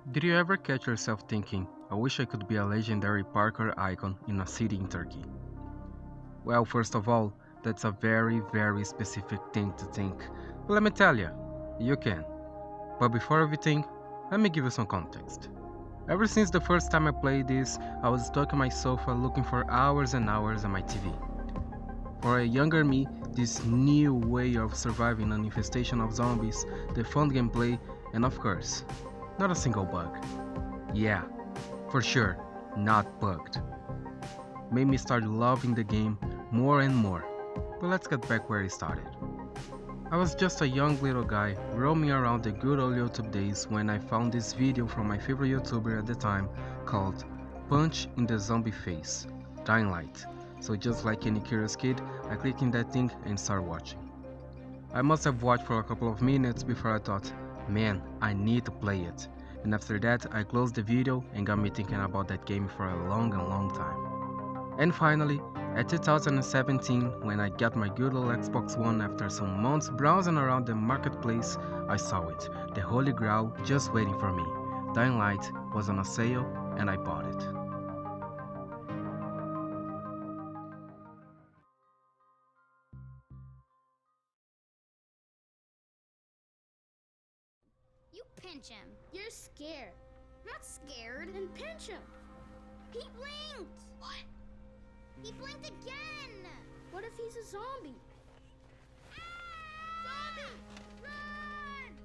Did you ever catch yourself thinking, I wish I could be a legendary parkour icon in a city in Turkey? Well, first of all, that's a very specific thing to think. But let me tell you can. But before everything, let me give you some context. Ever since the first time I played this, I was stuck on my sofa looking for hours and hours on my TV. For a younger me, this new way of surviving an infestation of zombies, the fun gameplay, and of course, not a single bug. Yeah, for sure, not bugged. Made me start loving the game more and more. But let's get back where it started. I was just a young little guy roaming around the good old YouTube days when I found this video from my favorite YouTuber at the time called Punch in the Zombie Face, Dying Light. So just like any curious kid, I clicked in that thing and started watching. I must have watched for a couple of minutes before I thought, man, I need to play it. And after that, I closed the video and got me thinking about that game for a long time. And finally, at 2017, when I got my good old Xbox One after some months browsing around the marketplace, I saw it, the Holy Grail just waiting for me. Dying Light was on a sale and I bought it. You pinch him. You're scared. I'm not scared. Then pinch him. He blinked. What? He blinked again. What if he's a zombie? Zombie! Run!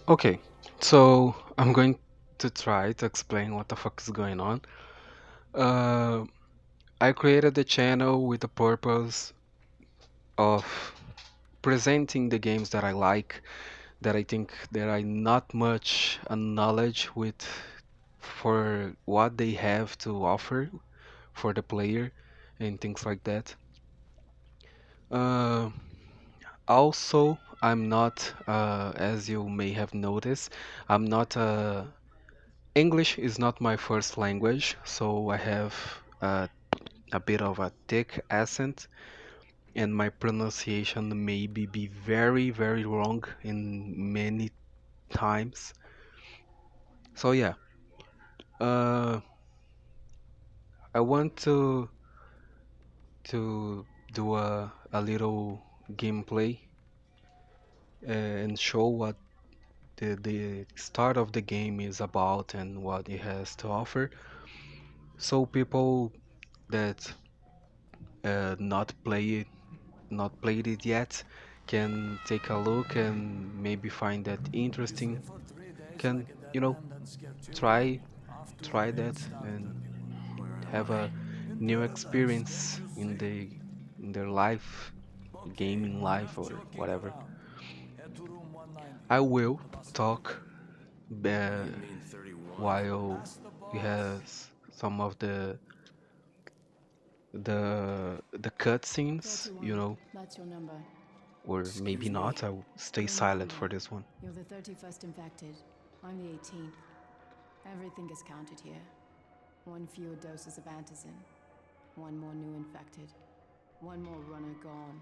Okay, so I'm going to try to explain what the fuck is going on. Uh, I created the channel with the purpose of presenting the games that I like, that I think there are not much knowledge with for what they have to offer for the player and things like that. Uh, Also, I'm not, as you may have noticed, I'm not, English is not my first language, so I have a bit of a thick accent, and my pronunciation may be very wrong in many times. So yeah, uh, I want to do a little gameplay and show what the start of the game is about and what it has to offer, so people that not played it yet can take a look and maybe find that interesting, can try that and have a new experience in their life, gaming life or whatever. I will talk uh, while we has some of the cutscenes, That's your number. or maybe Excuse me? not. I'll stay You're not silent me. for this one. You're the 31st infected. I'm the 18th. Everything is counted here. One fewer doses of antizin. One more new infected. One more runner gone.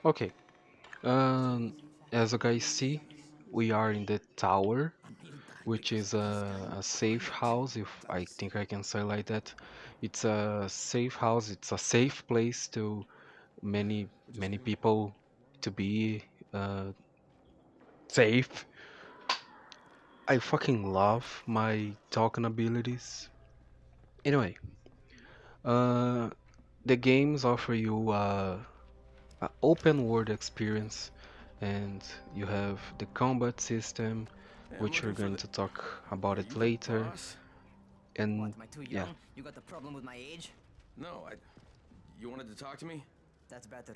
Okay. Um, as you guys see, we are in the tower, which is a safe house, if I think I can say like that. It's a safe house. It's a safe place to many people to be safe. I fucking love my talking abilities. Anyway, uh, the games offer you a open world experience, and you have the combat system, Hey, I'm which we're looking for going the... to talk about Are it you the later. boss? And What, am I too yeah, young? You got the problem with my age? No, I... You wanted to talk to me? That's better.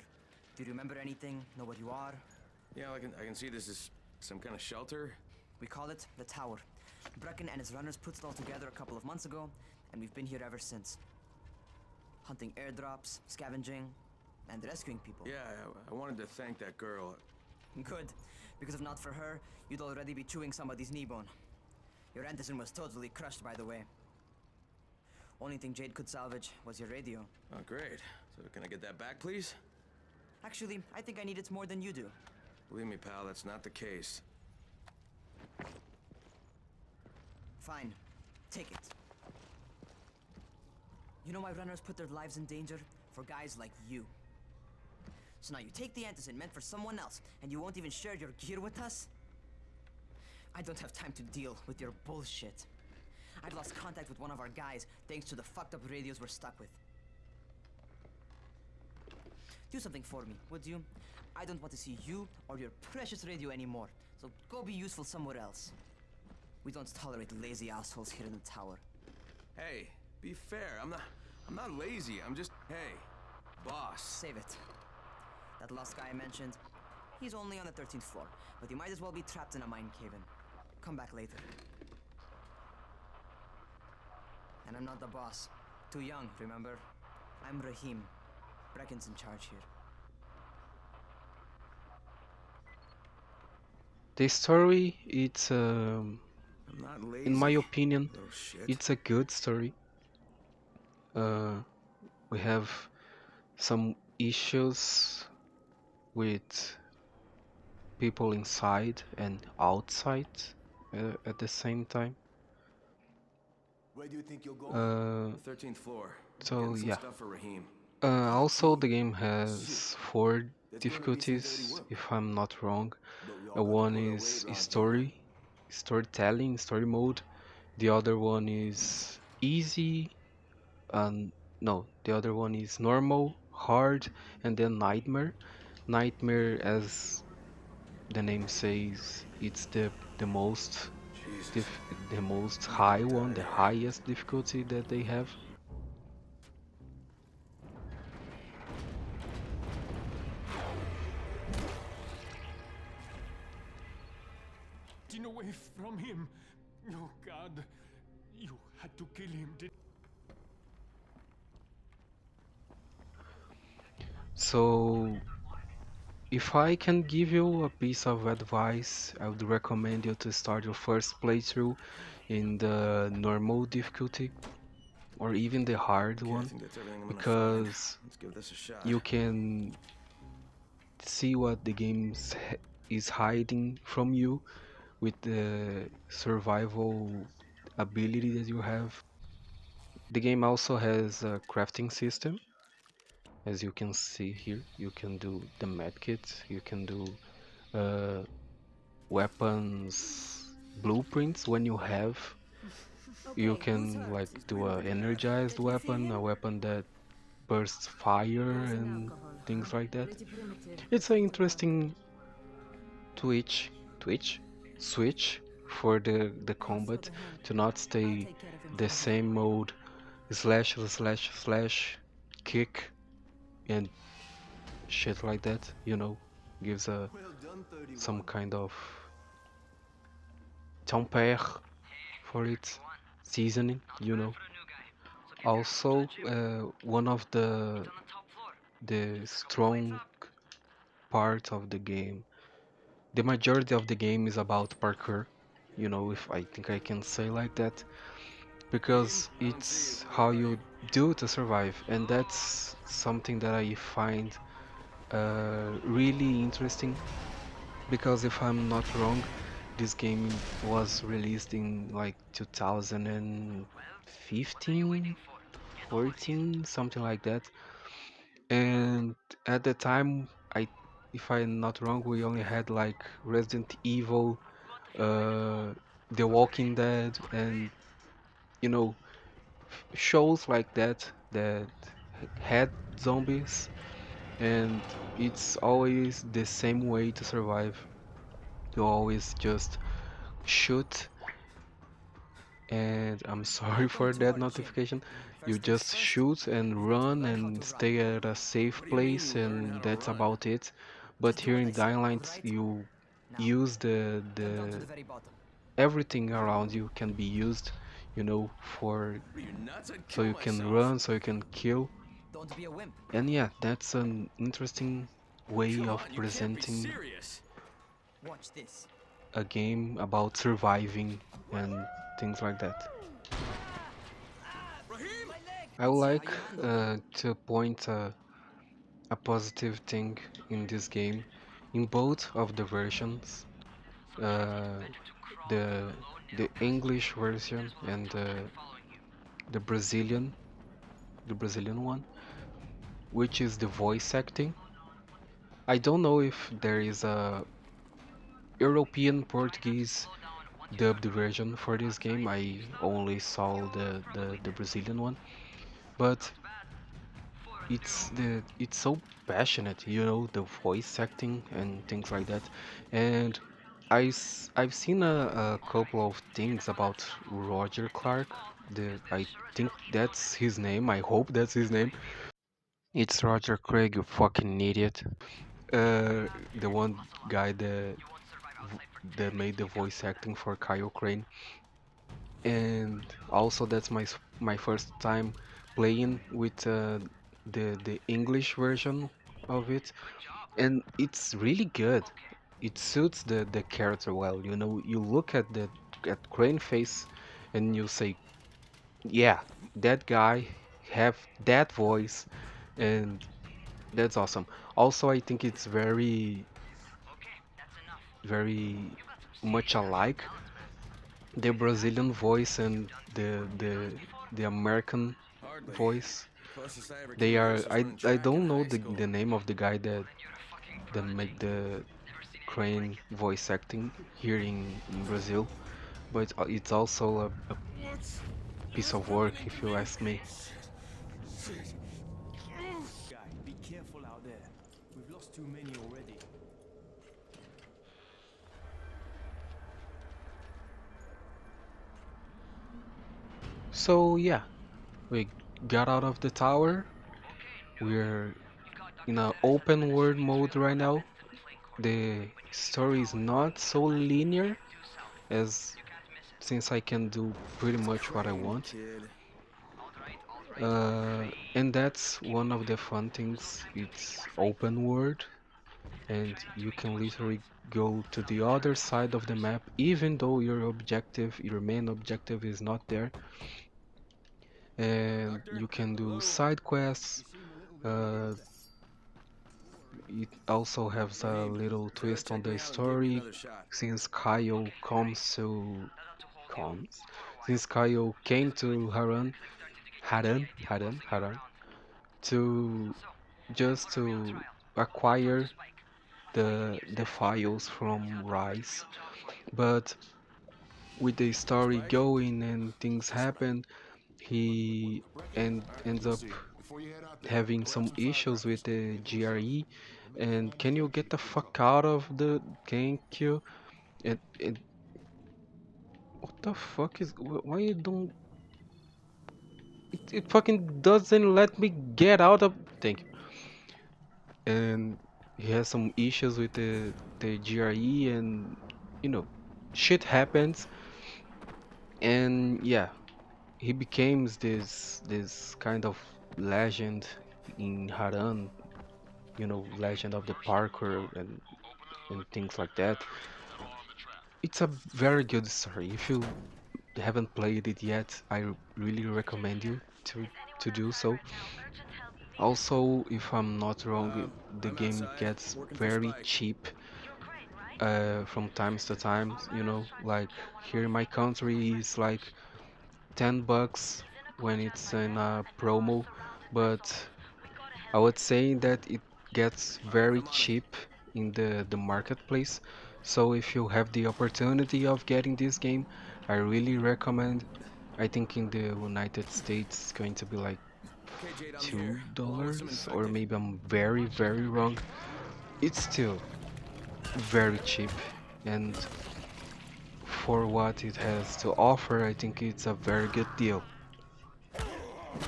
Do you remember anything? Know what you are? Yeah, I can see this is some kind of shelter. We call it the Tower. Brecken and his runners put it all together a couple of months ago, and we've been here ever since. Hunting airdrops, scavenging, and rescuing people. Yeah, I wanted to thank that girl. Good, because if not for her, you'd already be chewing somebody's knee bone. Your antizin was totally crushed, by the way. Only thing Jade could salvage was your radio. Oh, great. So can I get that back, please? Actually, I think I need it more than you do. Believe me, pal, that's not the case. Fine. Take it. You know why runners put their lives in danger? For guys like you. So now you take the antizin meant for someone else, and you won't even share your gear with us? I don't have time to deal with your bullshit. I've lost contact with one of our guys thanks to the fucked up radios we're stuck with. Do something for me, would you? I don't want to see you or your precious radio anymore, so go be useful somewhere else. We don't tolerate lazy assholes here in the tower. Hey, be fair. I'm not lazy. I'm just, hey, boss. Save it. That last guy I mentioned, he's only on the 13th floor, but he might as well be trapped in a mine cave-in. Come back later. And I'm not the boss. Too young, remember? I'm Rahim. Brecken's in charge here. The story, it's I'm not lazy. in my opinion, Little shit. it's a good story. We have some issues with people inside and outside at the same time. Where do you think you're going? 13th floor. So Getting some yeah. stuff for Raheem. Also, the game has 4 That's gonna be some difficulties, dirty work. if I'm not wrong. But we all gotta One pull our is weight around here. storytelling, story mode. The other one is easy, and no, the other one is normal, hard, and then nightmare. Nightmare, as the name says, it's the most Jesus. the most I'm high getting one, tired the here. highest difficulty that they have. Away from him. Oh God, you had to kill him. So, if I can give you a piece of advice, I would recommend you to start your first playthrough in the normal difficulty or even the hard Okay, I one, think that's everything I'm gonna find. because Let's give this a shot. you can see what the game is hiding from you with the survival ability that you have. The game also has a crafting system. As you can see here, you can do the medkit, you can do uh, weapons blueprints when you have. You can like do a energized weapon, a weapon that bursts fire and things like that. It's an interesting twitch switch for the combat to not stay the same mode slash slash slash kick and shit like that, gives a Well done, 31. some kind of tempere for it, seasoning, Also, one of the strong part of the game, the majority of the game is about parkour. If I think I can say like that, because it's how you do to survive, and that's something that I find really interesting. Because if I'm not wrong, this game was released in like 2015, 14, something like that. And at the time, if I'm not wrong, we only had like Resident Evil, The Walking Dead, and you know, shows like that had zombies, and it's always the same way to survive. You always just shoot, and I'm sorry for Welcome to that our gym. notification. You First things just first, shoot and you need to run learn how and to run. stay at a safe What do you mean, place, learn how and to that's run? about it. But Just do here what in I say, Dying Light, alright? you Now, use jump down to the very bottom. everything around you can be used, for Are you nuts? I'd so kill you can myself. run, so you can kill. Don't be a wimp. And yeah, that's an interesting way Come of on, you can't be presenting serious. Watch this. a game about surviving and things like that. Raheem? I would Let's see how like you handle them. to point a positive thing in this game. In both of the versions, uh, the the English version and the the Brazilian one, which is the voice acting. I don't know if there is a European Portuguese dubbed version for this game. I only saw the Brazilian one, but it's so passionate, you know, the voice acting and things like that. And I've seen a couple of things about Roger Clark. I think that's his name. I hope that's his name. It's Roger Craig, you fucking idiot. The one guy that made the voice acting for Kyle Crane. And also that's my first time playing with the English version of it, and it's really good. It suits the character well. You know, you look at Crane face, and you say, yeah, that guy have that voice, and that's awesome. Also, I think it's very much alike the Brazilian voice and the American Hardly. voice. Closest I ever They came are close was running I track in don't know high school. the name of the guy that make the Crane voice acting here in Brazil, but it's also a What's piece of work if you ask me. shit? Guy, be careful out there. We've lost too many already. So yeah, we got out of the tower. We're in an open world mode right now. The story is not so linear as since I can do pretty much what I Crane, want. kid. And that's one of the fun things. It's open world, and you can literally go to the other side of the map, even though your main objective is not there. And Doctor? you can do Hello? side quests. You seem a little Uh, relieved. it also has a Babe, little Trevor twist on checked the me out and gave me story, another shot. since Kyle comes, since Kyle came to Haran, to just to acquire the files from Rise. But with the story Spike? going and things Just Spike. happen, he ends You'll up see. Before you head out there, having grab some some issues with firecrackers. the People are showing. GRE. And make a And small can you distraction get the before you fuck go. out of the thank you? It what the fuck is why you don't it fucking doesn't let me get out of thank you. And he has some issues with the GRE, and you know shit happens. And yeah, he becomes this kind of legend in Haran, you know, legend of the parkour and things like that. It's a very good story. If you haven't played it yet, I really recommend you to do so. Also, if I'm not wrong, the I'm game outside, gets working for very Spike. cheap from times to times, you know, like here in my country it's like $10 when it's in a promo, but I would say that it gets Alright, very I'm on it. cheap in the marketplace. So if you have the opportunity of getting this game, I really recommend. I think in the United States it's going to be like Okay, Jade, I'm here. two Along with some dollars, or infected. maybe I'm very wrong. It's still very cheap, and for what it has to offer, I think it's a very good deal.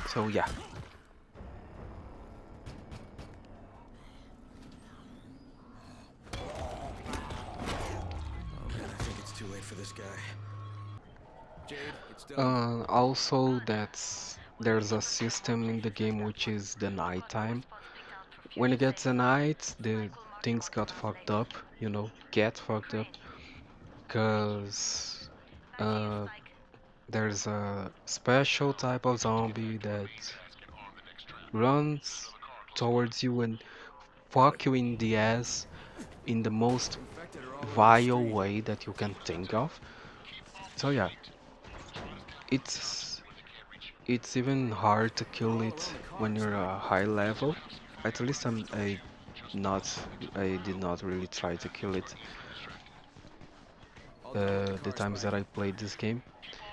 So yeah. Oh man, I think it's too late for this guy. Jade, it's done. Also, there's a system in the game which is the nighttime. When it gets the night, the things got fucked up, you know, get fucked up, because uh, there's a special type of zombie that runs towards you and fuck you in the ass in the most Infected are all over the vile street. way that you can think of. So yeah, it's it's even hard to kill All it around the when cars. you're a high level. At least not I did not really try to kill it All done with the the cars, times Mike. that I played this game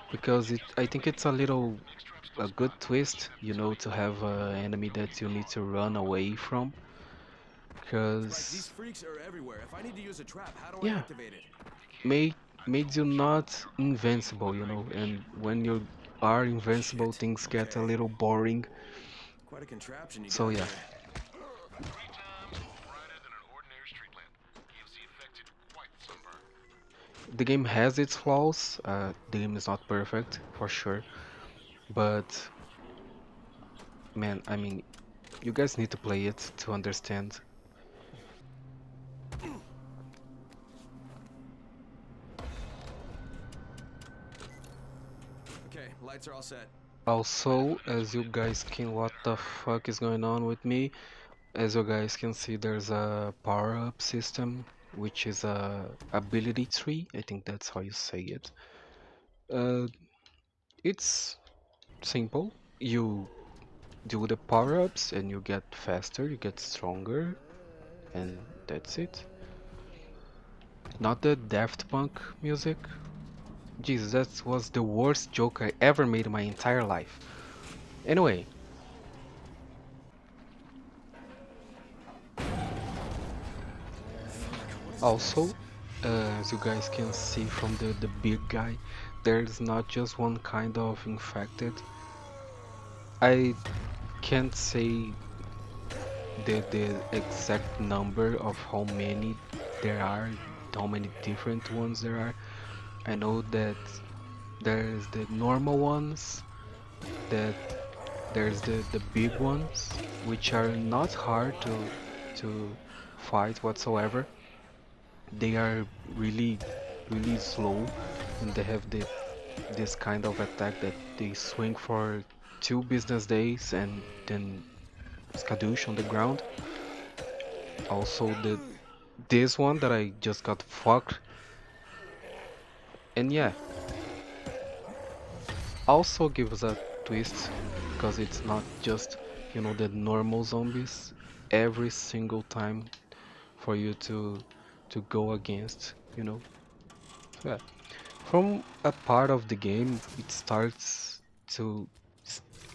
because I think it's a little a good twist, you know, to have an enemy that you need to run away from. Spike, these Because freaks are everywhere. If I need to use a trap, how do I yeah, activate it? made made you not invincible, you know, and when you are invincible, Shit. things get a Okay. little boring. Quite a contraption you So got yeah, here. the game has its flaws. The game is not perfect for sure, but man, I mean, you guys need to play it to understand. Okay, lights are all set. Also, as you guys can, what the fuck is going on with me? As you guys can see, there's a power-up system, which is a ability tree. I think that's how you say it. Uh, it's simple. You do the power-ups and you get faster, you get stronger, and that's it. Not the Daft Punk music. Jesus, that was the worst joke I ever made in my entire life. Anyway, also, as you guys can see from the big guy, there's not just one kind of infected. I can't say the exact number of how many there are, how many different ones there are. I know that there's the normal ones, that there's the big ones, which are not hard to fight whatsoever. They are really slow, and they have this kind of attack that they swing for 2 business days and then skadoosh on the ground. Also this one that I just got fucked, and yeah, also gives a twist because it's not just, you know, the normal zombies every single time for you to go against, you know. So, yeah. From a part of the game, it starts to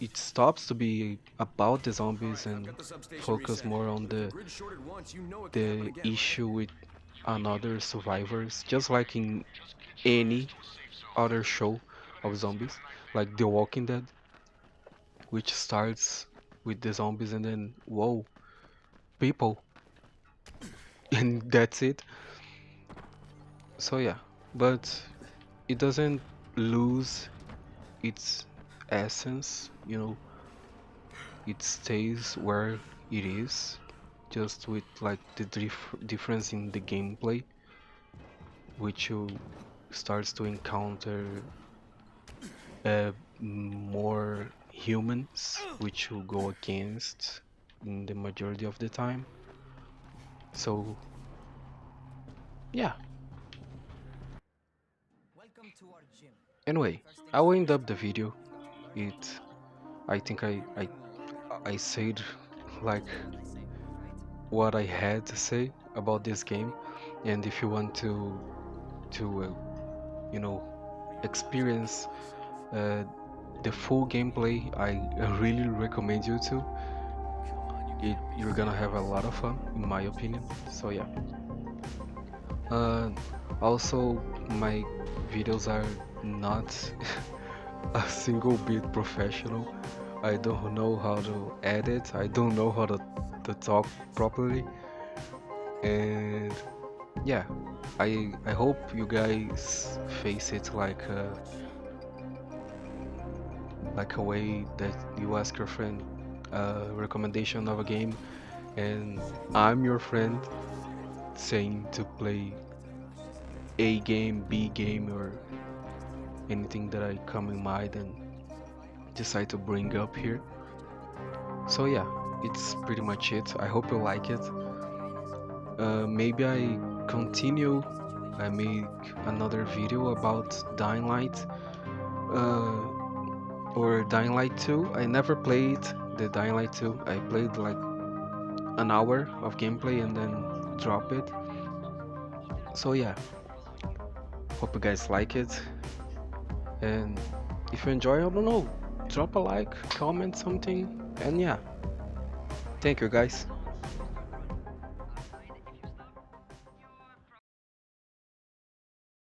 it stops to be about the All zombies right, I've and got the substation focus reset. more on But if the grid shorted once, you know it could happen the again, right? issue with another survivors, just like in any other show of zombies, like The Walking Dead, which starts with the zombies and then whoa, people, and that's it. So yeah, but it doesn't lose its essence, you know, it stays where it is, just with like the difference in the gameplay, which you starts to encounter more humans, which you go against in the majority of the time. So yeah. Welcome to our gym. Anyway, First I things will end first, up the video. learn It I think I said like what I say, right? what I had to say about this game, and if you want to you know experience uh, the full gameplay, I really recommend you to. You're gonna have a lot of fun, in my opinion. So yeah. Uh, Also, my videos are not a single bit professional. I don't know how to edit. I don't know how to talk properly, and yeah, I hope you guys face it like a way that you ask your friend a recommendation of a game, and I'm your friend saying to play A game, B game, or anything that I come in mind and decide to bring up here. So yeah, it's pretty much it. I hope you like it. Maybe I continue. I make another video about Dying Light or Dying Light 2. I never played the Dying Light 2. I played like an hour of gameplay and then drop it. So yeah, hope you guys like it. And if you enjoy, I don't know, drop a like, comment something, and yeah. Thank you guys.